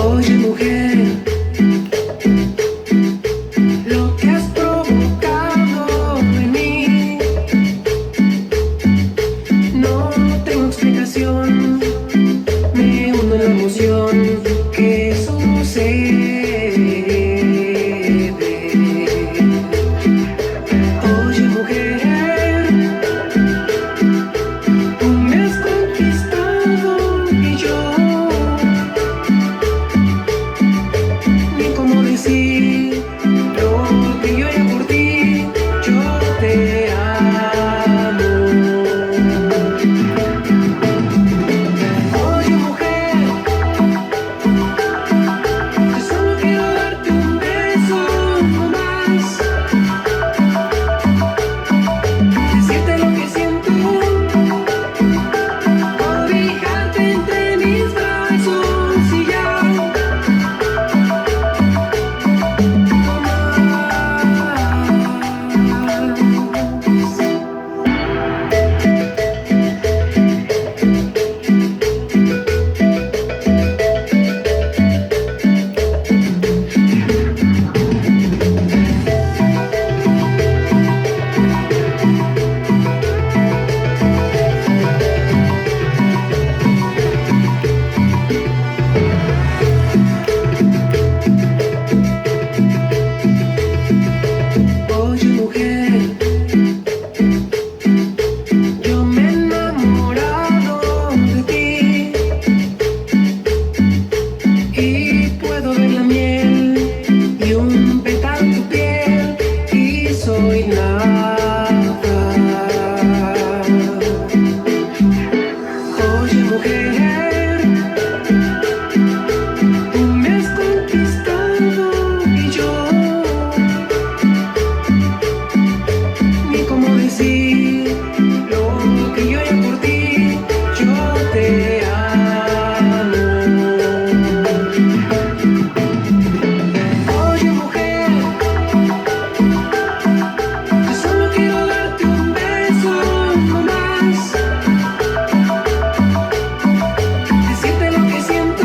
Oye, mujer, lo que has provocado en mí, no tengo explicación, me hundo en la emoción que sucede. Oye, mujer, tú me has conquistado y yo ni cómo decir lo que yo haría por ti. Yo te amo. Oye, mujer, yo solo quiero darte un beso no más, decirte lo que siento, cobijarte entre mis brazos y ya. Oye, mujer, yo me he enamorado de ti y puedo ver la miel y un pétalo en tu piel y soy nada. Oye, mujer, tú me has conquistado y yo ni cómo decir lo que yo haría por ti. Yo te amo. Oye, mujer, yo solo quiero darte un beso no más, decirte lo que siento,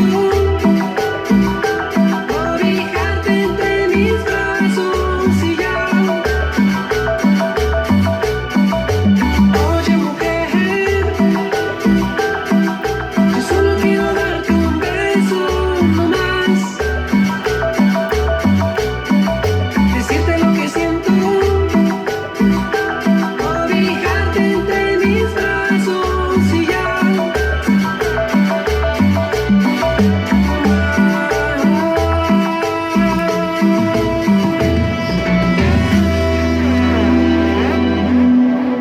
cobijarte entre mis brazos y ya. Oye, mujer, yo solo quiero darte un beso no más, decirte lo que siento, cobijarte entre mis brazos y ya.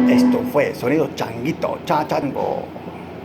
Esto fue Sonido Changuito Cha Chango.